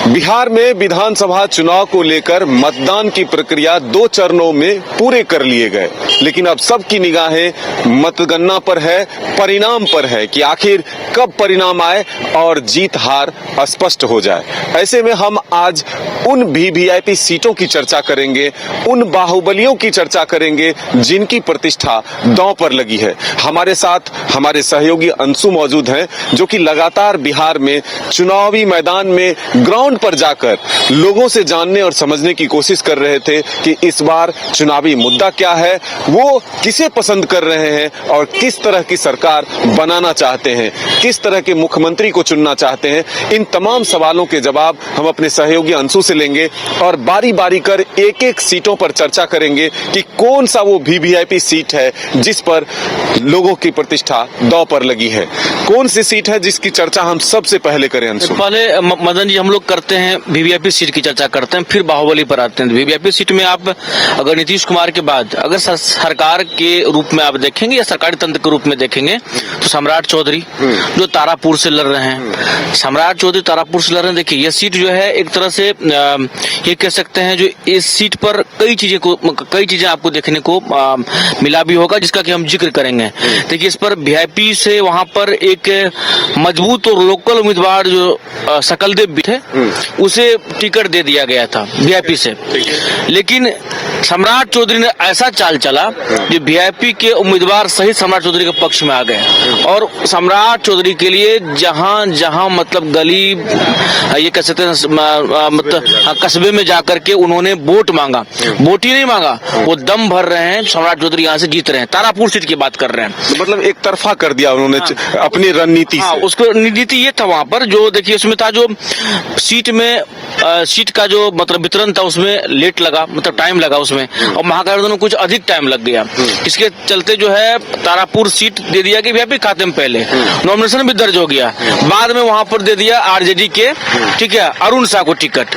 बिहार में विधानसभा चुनाव को लेकर मतदान की प्रक्रिया 2 चरणों में पूरे कर लिए गए, लेकिन अब सबकी निगाहें मतगणना पर है, परिणाम पर है कि आखिर कब परिणाम आए और जीत हार स्पष्ट हो जाए। ऐसे में हम आज उन वीवीआईपी सीटों की चर्चा करेंगे, उन बाहुबलियों की चर्चा करेंगे जिनकी प्रतिष्ठा दांव पर लगी है। हमारे साथ हमारे सहयोगी अंशु मौजूद हैं, जो कि लगातार बिहार में चुनावी मैदान में ग्राउंड पर जाकर लोगों से जानने और समझने की कोशिश कर रहे थे कि इस बार चुनावी मुद्दा क्या है, वो किसे पसंद कर रहे हैं और किस तरह की सरकार बनाना चाहते हैं, किस तरह के मुख्यमंत्री को चुनना चाहते हैं। इन तमाम सवालों के जवाब हम अपने सहयोगी अंशु से लेंगे और बारी बारी कर एक एक सीटों पर चर्चा करेंगे कि कौन सा वो वीवीआईपी सीट है जिस पर लोगों की प्रतिष्ठा दांव पर लगी है। कौन सी सीट है जिसकी चर्चा हम सबसे पहले करें अंशु? पहले मदन जी हम लोग करते हैं वीवीआईपी सीट की चर्चा करते हैं, फिर बाहुबली पर आते हैं। वीवीआईपी सीट में आप अगर नीतीश कुमार के बाद अगर सरकार के रूप में आप देखेंगे या सरकारी तंत्र के रूप में देखेंगे तो सम्राट चौधरी जो तारापुर से लड़ रहे हैं, सम्राट चौधरी तारापुर से लड़ रहे हैं। देखिए ये सीट जो है एक तरह से ये कह सकते हैं जो इस सीट पर कई चीजें आपको देखने को मिला भी होगा, जिसका कि हम जिक्र करेंगे। देखिए इस पर वीआईपी से वहां पर एक मजबूत और लोकल उम्मीदवार जो सकलदेव थे उसे टिकट दे दिया गया था वीआईपी से, लेकिन सम्राट चौधरी ने ऐसा चाल चला जो वीआईपी के उम्मीदवार सहित सम्राट चौधरी के पक्ष में आ गए और सम्राट चौधरी के लिए जहां जहां मतलब गली ये कह सकते हैं मतलब कस्बे में जाकर के उन्होंने वोट मांगा, वोट ही नहीं मांगा, वो दम भर रहे हैं। सम्राट चौधरी यहाँ से जीत रहे हैं, तारापुर सीट की बात कर रहे हैं। तो मतलब एक तरफा कर दिया उन्होंने अपनी रणनीति से। उसको नीति ये था वहां पर जो देखिए उसमें था जो सीट का जो मतलब वितरण था उसमें लेट लगा, मतलब टाइम लगा उसमें, और महागठबंधन में कुछ अधिक टाइम लग गया। इसके चलते जो है तारापुर सीट दे दिया कि वीआईपी खाते में पहले नॉमिनेशन भी दर्ज हो गया, बाद में वहां पर दे दिया आरजेडी के, ठीक है, अरुण शाह को टिकट।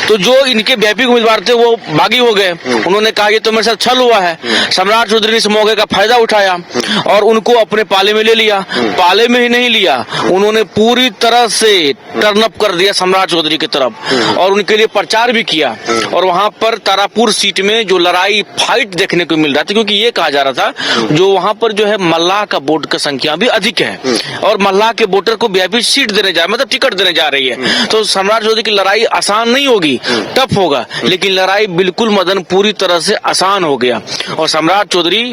तो जो इनके वीआईपी उम्मीदवार थे वो बागी हो गए, उन्होंने कहा ये तो मेरे साथ छल हुआ है। सम्राट चौधरी ने इस मौके का फायदा उठाया और उनको अपने पाले में ले लिया। पाले में ही नहीं लिया, उन्होंने पूरी तरह से टर्न अप कर दिया सम्राट चौधरी की तरफ और उनके लिए प्रचार भी किया। और वहां पर तारापुर सीट में जो लड़ाई फाइट देखने को मिल रहा था, क्योंकि ये कहा जा रहा था जो वहां पर जो है मल्लाह का वोट की संख्या भी अधिक है और मल्लाह के वोटर को वीआईपी सीट देने जा मतलब टिकट देने जा रही है, तो सम्राट चौधरी की लड़ाई आसान नहीं होगी, टफ होगा, लेकिन लड़ाई बिल्कुल मदन पूरी तरह से आसान हो गया। और सम्राट चौधरी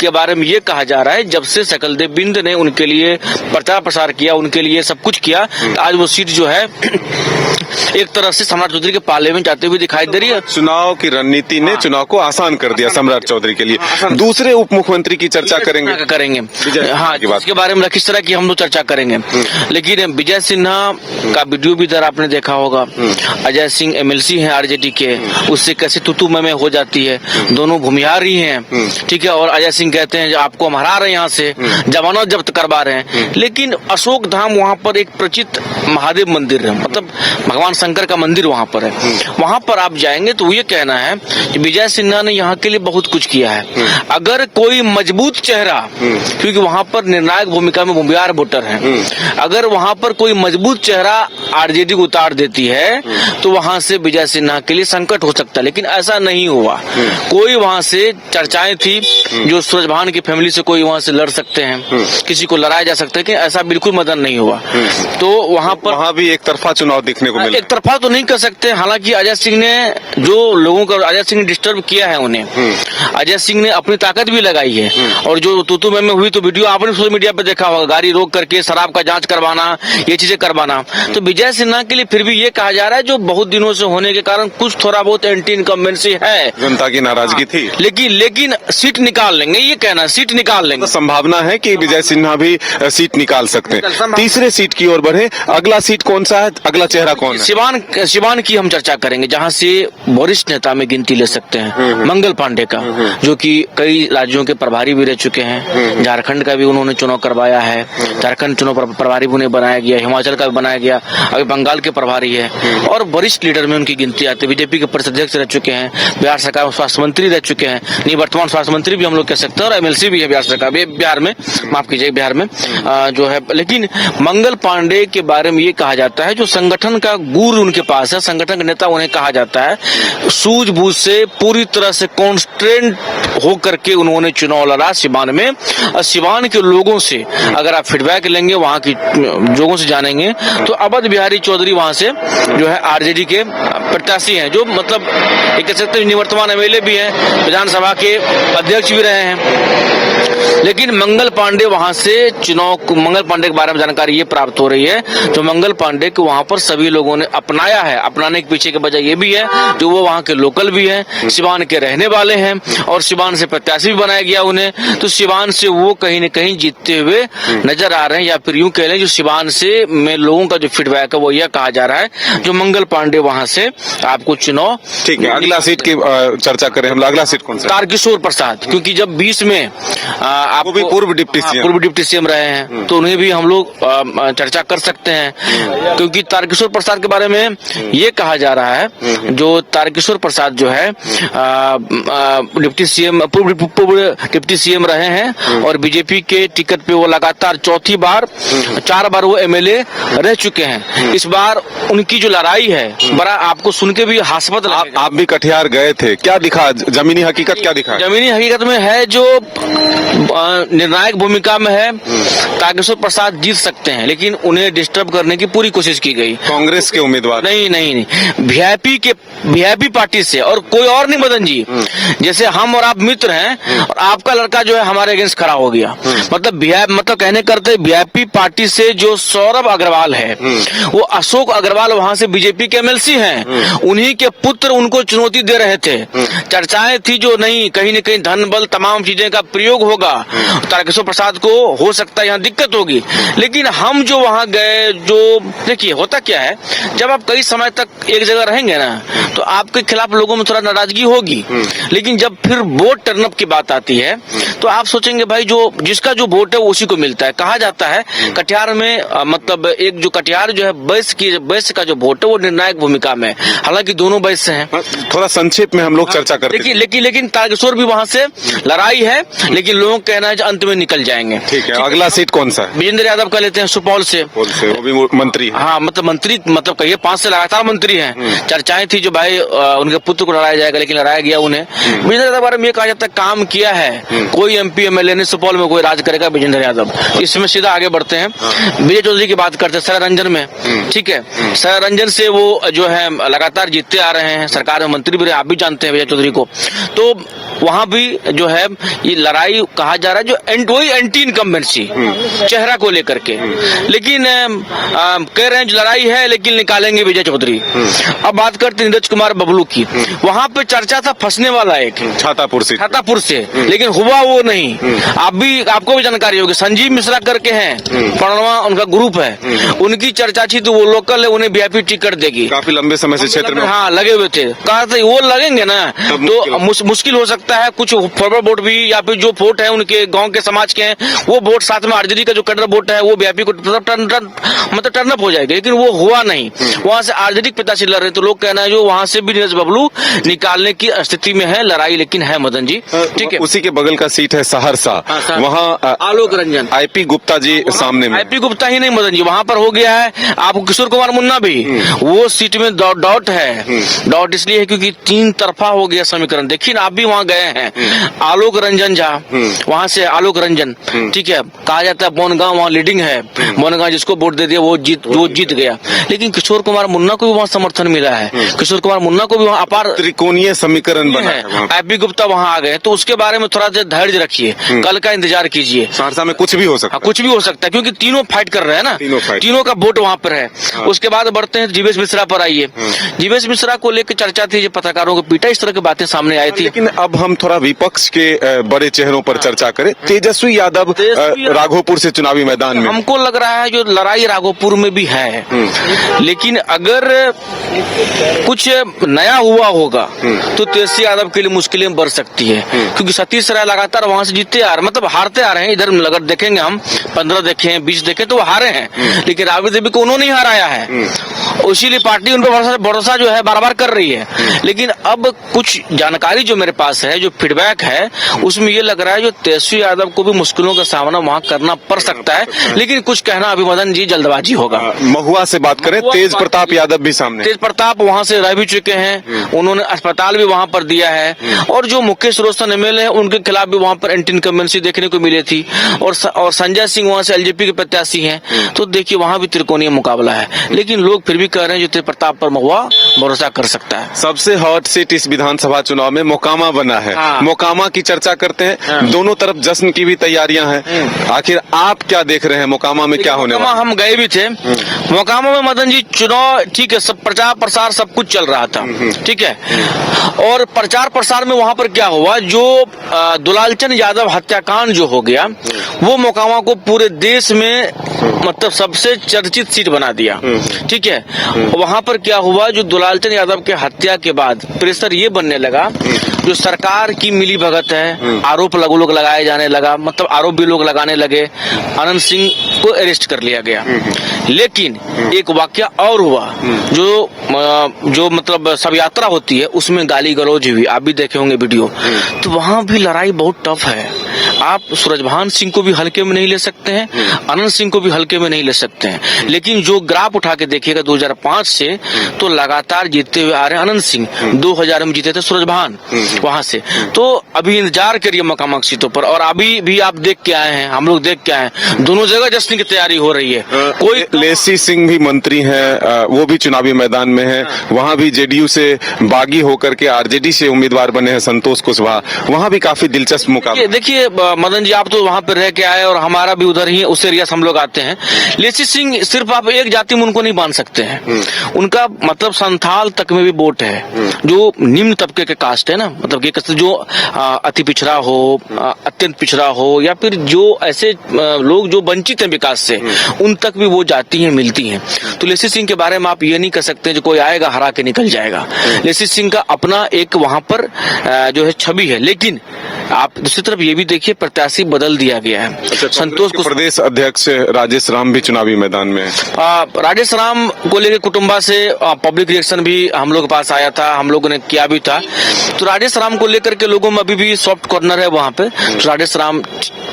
के बारे में ये कहा जा रहा है जब से सकलदेव बिंद ने उनके लिए प्रचार प्रसार किया, उनके लिए सब कुछ किया, तो आज वो सीट जो है एक तरह से सम्राट चौधरी के पाले में जाते हुए दिखाई दे रही है। चुनाव की रणनीति ने चुनाव को आसान कर दिया सम्राट चौधरी के लिए। दूसरे उप मुख्यमंत्री की चर्चा करेंगे हाँ, इसके बारे में किस तरह की हम लोग चर्चा करेंगे। लेकिन विजय सिन्हा का वीडियो भी इधर आपने देखा होगा, अजय सिंह एमएलसी हैं आरजेडी के, उससे कैसे तुतु में हो जाती है, दोनों भूमिहार ही हैं, ठीक है। और अजय सिंह कहते हैं आपको हम हरा रहे हैं, यहाँ से जमानत जब्त करवा रहे हैं, लेकिन अशोक धाम वहाँ पर एक प्रचित महादेव मंदिर है, मतलब भगवान शंकर का मंदिर वहां पर है। वहां पर आप जाएंगे तो ये कहना है कि विजय सिन्हा ने यहाँ के लिए बहुत कुछ किया है। अगर कोई मजबूत चेहरा, क्योंकि वहां पर निर्णायक भूमिका में भूमिहार वोटर हैं, अगर वहां पर कोई मजबूत चेहरा आरजेडी को उतार देती है तो वहां से विजय सिन्हा के लिए संकट हो सकता है, लेकिन ऐसा नहीं हुआ। कोई वहां से चर्चाएं थी जो सूरजभान की फैमिली से कोई वहां से लड़ सकते हैं, किसी को लड़ाया जा सकता है, लेकिन ऐसा बिल्कुल मदन नहीं हुआ। तो वहां भी एक तरफा चुनाव देखने को मिला। एक तरफा तो नहीं कर सकते, हालांकि अजय सिंह ने जो लोगों का अजय सिंह ने डिस्टर्ब किया है उन्हें, अजय सिंह ने अपनी ताकत भी लगाई है। और जो तूतू में हुई तो वीडियो आपने सोशल मीडिया पे देखा होगा, गाड़ी रोक करके शराब का जांच करवाना, ये चीजें करवाना। तो विजय सिन्हा के लिए फिर भी ये कहा जा रहा है जो बहुत दिनों से होने के कारण कुछ थोड़ा बहुत एंटी इनकम्बेंसी है, जनता की नाराजगी थी, लेकिन सीट निकाल लेंगे, ये कहना सीट निकाल लेंगे। तो संभावना है कि विजय सिन्हा भी सीट निकाल सकते हैं। तीसरे सीट की ओर बढ़े, अगला सीट कौन सा है, अगला चेहरा कौन है? सिवान की हम चर्चा करेंगे, जहां से वरिष्ठ नेता में गिनती ले सकते सकते हैं, मंगल पांडे का, जो कि कई राज्यों के प्रभारी भी रह चुके हैं। झारखंड का भी उन्होंने चुनाव करवाया है, झारखंड चुनाव प्रभारी भी उन्हें बनाया गया, हिमाचल का भी बनाया गया, अभी बंगाल के प्रभारी है और वरिष्ठ लीडर में उनकी गिनती आती है। बीजेपी के प्रदेश अध्यक्ष रह चुके हैं, बिहार सरकार में स्वास्थ्य मंत्री रह चुके हैं, नहीं वर्तमान स्वास्थ्य मंत्री भी हम लोग कह सकते हैं, और एमएलसी भी है बिहार सरकार, बिहार में, माफ कीजिए बिहार में जो है। लेकिन मंगल पांडे के बारे में ये कहा जाता है, जो संगठन का गुरु उनके पास है, संगठन का नेता उन्हें कहा जाता है, सूझबूझ से पूरी तरह से कॉन्स्टेंट होकर के उन्होंने चुनाव लड़ा सिवान में। और सिवान के लोगों से अगर आप फीडबैक लेंगे, वहां की लोगों से जानेंगे, तो अवध बिहारी चौधरी वहां से जो है आरजेडी के प्रत्याशी हैं, जो मतलब एक कह सकते हैं निवर्तमान एमएलए भी हैं, विधानसभा के अध्यक्ष भी रहे हैं। लेकिन मंगल पांडे वहां से चुनाव, मंगल पांडे के बारे में जानकारी ये प्राप्त हो रही है, जो मंगल पांडे को वहां पर सभी लोगों ने अपनाया है। अपनाने के पीछे की वजह ये भी है, जो वो वहां के लोकल भी हैं, सिवान के रहने वाले हैं और सिवान से प्रत्याशी भी बनाया गया उन्हें, तो सिवान से वो कहीं न कहीं जीतते हुए नजर आ रहे हैं। या फिर यूं कह लें, जो सिवान से में लोगों का जो फीडबैक है वो यह कहा जा रहा है, जो मंगल पांडे वहां से आपको चुनाव। ठीक है, अगला सीट की चर्चा करें हम। अगला सीट कौन सा? तारकिशोर प्रसाद, क्योंकि जब 20 में आप भी पूर्व डिप्टी सीएम रहे हैं, तो उन्हें भी हम लोग चर्चा कर सकते हैं, क्योंकि तारकिशोर प्रसाद के बारे में ये कहा जा रहा है, जो तारकिशोर प्रसाद जो है डिप्टी सीएम, पूर्व डिप्टी सीएम रहे हैं और बीजेपी के टिकट पे वो लगातार 4 बार वो एमएलए रह चुके हैं। इस बार उनकी जो लड़ाई है, बड़ा आपको सुन के भी हास्यवत लगेगा। आप भी कटिहार गए थे, क्या दिखा जमीनी हकीकत, क्या दिखा? जमीनी हकीकत में है, जो निर्णायक भूमिका में है, तारकिशोर प्रसाद जीत सकते हैं, लेकिन उन्हें डिस्टर्ब करने की पूरी कोशिश की गई। कांग्रेस के उम्मीदवार? नहीं, वीआईपी पार्टी से, और कोई और नहीं मदन जी। जैसे हम और आप मित्र हैं और आपका लड़का जो है हमारे अगेंस्ट खड़ा हो गया, मतलब कहने करते वीआईपी पार्टी से जो सौरभ अग्रवाल है, वो अशोक अग्रवाल वहां से बीजेपी के एमएलसी हैं, उन्हीं के पुत्र उनको चुनौती दे रहे थे। चर्चाएं थी जो नहीं, कहीं न कहीं धन बल तमाम चीजें का प्रयोग होगा, तारकिशोर प्रसाद को हो सकता है यहाँ दिक्कत होगी। लेकिन हम जो वहां गए, जो देखिए होता क्या है, जब आप कई समय तक एक जगह रहेंगे ना, तो आपके खिलाफ लोगों में थोड़ा नाराजगी होगी। लेकिन जब फिर वोट टर्नअप की बात आती है, तो आप सोचेंगे भाई जो जिसका जो वोट है वो उसी को मिलता है। कहा जाता है कटिहार में मतलब एक जो कटिहार जो है वैश्य का जो वोट है वो निर्णायक भूमिका में, हालांकि दोनों वैश्य हैं। थोड़ा संक्षेप में हम लोग चर्चा करते हैं। लेकिन तारकिशोर भी वहां से लड़ाई है, लेकिन लोगों का कहना है अंत में निकल जाएंगे। ठीक है, अगला सीट कौन सा है? विजेंद्र यादव का लेते हैं, सुपौल से। वो भी मंत्री है। हाँ, मतलब कहिए 5 से लगातार मंत्री हैं। चर्चाएं थी जो भाई उनके पुत्र को लड़ाया जाएगा, लेकिन लड़ाया गया उन्हें। विजेंद्र यादव बारे में कहा जाता है काम किया है, कोई एमपी एमएलए ने सुपौल में कोई राज करेगा विजेंद्र यादव। इसमें सीधा आगे बढ़ते हैं, विजय चौधरी की बात करते हैं, सरायरंजन में। ठीक है, सरायरंजन से वो जो है लगातार जीतते आ रहे हैं, सरकार में मंत्री भी रहे, आप भी जानते हैं विजय चौधरी को। तो वहां भी जो है ये लड़ाई कहा जा रहा है, जो वही एंटी इनकम्बेंसी चेहरा को लेकर के, लेकिन कह रहे हैं लड़ाई है लेकिन निकालेंगे विजय चौधरी। अब बात करते हैं नीरज कुमार बबलू की। वहां पे चर्चा था फंसने वाला एक छातापुर से, लेकिन हुआ वो नहीं। आपको भी जानकारी होगी, संजीव मिश्रा करके हैं, पड़वा उनका ग्रुप है, उनकी चर्चा थी, तो वो लोकल है, उन्हें वीआईपी टिकट देगी। काफी लंबे समय से क्षेत्र में हाँ लगे हुए थे, कहा था वो लगेंगे ना तो मुश्किल हो सकता है। कुछ फॉरवर्ड वोट भी या फिर जो वोट है उनके गांव के समाज के हैं, वो वोट साथ में आरजेडी का जो कटर वोट है वो वीआईपी को मतलब टर्नअप हो जाएगा, लेकिन वो हुआ नहीं। वहां से आरजेडी के पिताश्री लड़ रहे, तो लोग कहना है जो वहां से भी नीरज बबलू निकालने की स्थिति में है, लड़ाई लेकिन है मदन जी। ठीक है, उसी के बगल का सीट है सहरसा, वहाँ आलोक रंजन, आईपी गुप्ता जी सामने में। आईपी गुप्ता ही नहीं मदन जी, वहां पर हो गया है आपको किशोर कुमार मुन्ना भी, वो सीट में डॉट है। डॉट इसलिए है क्योंकि 3 तरफा हो गया समीकरण। देखिए आप भी वहां गए हैं, आलोक रंजन झा, वहां से आलोक रंजन, ठीक है, कहा जाता है बोनगांव वहाँ लीडिंग है, बोनगांव जिसको वोट दे दिया वो जीत गया। लेकिन किशोर कुमार मुन्ना को भी वहाँ समर्थन मिला है, किशोर कुमार मुन्ना को भी वहाँ अपार त्रिकोणीय समीकरण बना है। आईपी गुप्ता वहाँ आ गए, तो उसके बारे में थोड़ा देर धैर्य रखिए, कल का इंतजार कीजिए। सहरसा में कुछ भी हो सकता है, कुछ भी हो सकता है, क्योंकि तीनों फाइट कर रहे हैं ना, तीनों का वोट वहाँ पर है। उसके बाद बढ़ते हैं जीवेश मिश्रा पर। आइए, जीवेश मिश्रा को लेकर चर्चा थी, पत्रकारों को पीटा, इस तरह की बातें सामने आई थी। लेकिन अब हम थोड़ा विपक्ष के बड़े चेहरों पर चर्चा करें। तेजस्वी यादव राघोपुर से चुनावी मैदान में, हमको लग रहा है जो लड़ाई राघोपुर में भी है, लेकिन अगर कुछ नया हुआ होगा तो तेजस्वी यादव के लिए मुश्किलें बढ़ सकती है, क्योंकि सतीश राय लगातार वहां से जीतते आ रहे, मतलब हारते आ रहे हैं। इधर अगर देखेंगे हम 15 देखें 20 देखें तो वो हारे हैं, लेकिन राबड़ी देवी को उन्होंने ही हराया है, इसीलिए पार्टी उन पर भरोसा जो है बार बार कर रही है। लेकिन अब कुछ जानकारी जो मेरे पास है, जो फीडबैक है, उसमें ये लग रहा है जो तेजस्वी यादव को भी मुश्किलों का सामना वहां करना पड़ सकता है, लेकिन कुछ कहना अभी मदन जी जल्दबाजी होगा। महुआ से बात करें, तेज प्रताप यादव भी सामने, तेज प्रताप वहां से रह भी चुके हैं, उन्होंने अस्पताल भी वहां पर दिया है, और जो मुकेश रोशन एमएलए है उनके खिलाफ भी वहां पर एंटी इनकम्बेंसी देखने को मिली थी, और संजय सिंह वहां से एलजेपी के प्रत्याशी हैं, तो देखिए वहां भी त्रिकोणीय मुकाबला है। लेकिन लोग फिर भी कह रहे हैं जो तेज प्रताप पर महुआ भरोसा कर सकता है। सबसे हॉट सीट इस विधानसभा चुनाव में मोकामा बना है। मोकामा की चर्चा करते हैं, दोनों तरफ जश्न की भी तैयारियां हैं। आखिर आप क्या देख रहे हैं, मोकामा में क्या होने वाला? हम गए भी थे मोकामा में मदन जी, चुनाव ठीक है, सब प्रचार प्रसार सब कुछ चल रहा था, ठीक है, और प्रचार प्रसार में वहां पर क्या हुआ, जो दुलालचंद यादव हत्याकांड जो हो गया, वो मोकामा को पूरे देश में मतलब सबसे चर्चित सीट बना दिया, ठीक है। वहां पर क्या हुआ, जो दुलालचंद यादव के हत्या के बाद प्रेशर ये बनने लगा, जो सरकार की मिली भगत है, आरोप लोग लगाए जाने लगा, मतलब आरोप भी लोग लगाने लगे, अनंत सिंह को अरेस्ट कर लिया गया। लेकिन एक वाकया और हुआ, जो मतलब सब यात्रा होती है उसमें गाली गलौज हुई, आप भी देखे होंगे वीडियो, तो वहां भी लड़ाई बहुत टफ है। आप सूरजभान सिंह को भी हल्के में नहीं ले सकते हैं, अनंत सिंह को भी हल्के में नहीं ले सकते हैं। लेकिन जो ग्राफ उठा के देखिएगा 2005 से, तो लगातार जीतते हुए आ रहे हैं अनंत सिंह। 2000 में जीते थे सूरजभान वहां से। तो अभी इंतजार करिए मोकामा सीटों पर, और अभी भी आप देख के आए हैं, हम लोग देख के आए हैं, दोनों जगह जश्न की तैयारी हो रही है। कोई लेसी सिंह भी मंत्री हैं, वो भी चुनावी मैदान में है, वहां भी जेडीयू से बागी होकर के आरजेडी से उम्मीदवार बने हैं संतोष कुशवाहा, वहां भी काफी दिलचस्प मुकाबला। देखिए मदन जी, आप तो वहां पर रह के आए और हमारा भी उधर ही उस एरिया से हम लोग आते हैं। लेसी सिंह सिर्फ आप एक जाति में उनको नहीं बांध सकते हैं, उनका मतलब संथाल तक में भी वोट है, जो निम्न तबके के कास्ट है ना, मतलब कि जो अति पिछड़ा हो, अत्यंत पिछड़ा हो, या फिर जो ऐसे लोग जो वंचित हैं विकास से, उन तक भी वो जाती हैं, मिलती हैं। तो लेसी सिंह के बारे में आप ये नहीं कह सकते जो कोई आएगा हरा के निकल जाएगा। लेसी सिंह का अपना एक वहां पर जो है छवि है। लेकिन आप दूसरी तरफ ये भी देखिए, प्रत्याशी बदल दिया गया है। संतोष प्रदेश अध्यक्ष राजेश राम भी चुनावी मैदान में है। राजेश राम को लेकर कुटुंबा से पब्लिक रिएक्शन भी हम लोग के पास आया था, हम लोगों ने किया भी था। तो राजेश राम को लेकर के लोगों में अभी भी सॉफ्ट कॉर्नर है वहां पे। तो राजेश राम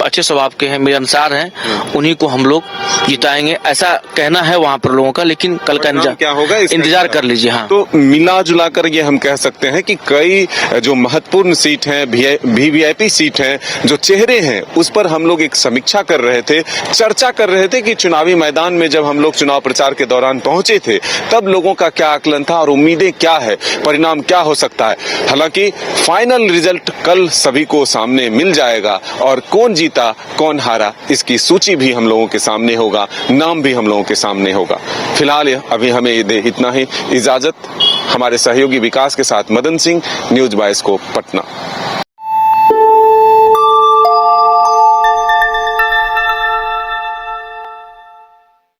अच्छे स्वभाव के हैं, मेरे अनुसार हैं, उन्हीं को हम लोग जिताएंगे, ऐसा कहना है वहां पर लोगों का। लेकिन कल का क्या होगा इंतजार कर लीजिए। हाँ, तो मिला जुला कर ये हम कह सकते हैं कि कई जो महत्वपूर्ण सीट हैं, वीवीआईपी सीट हैं, जो चेहरे हैं, उस पर हम लोग एक समीक्षा कर रहे थे, चर्चा कर रहे थे कि चुनावी मैदान में जब हम लोग चुनाव प्रचार के दौरान पहुंचे थे, तब लोगों का क्या आकलन था और उम्मीदें क्या है, परिणाम क्या हो सकता है। हालांकि फाइनल रिजल्ट कल सभी को सामने मिल जाएगा, और कौन जीता कौन हारा इसकी सूची भी हम लोगों के सामने होगा, नाम भी हम लोगों के सामने होगा। फिलहाल अभी हमें इतना ही इजाजत। हमारे सहयोगी विकास के साथ मदन सिंह, न्यूज 22 पटना।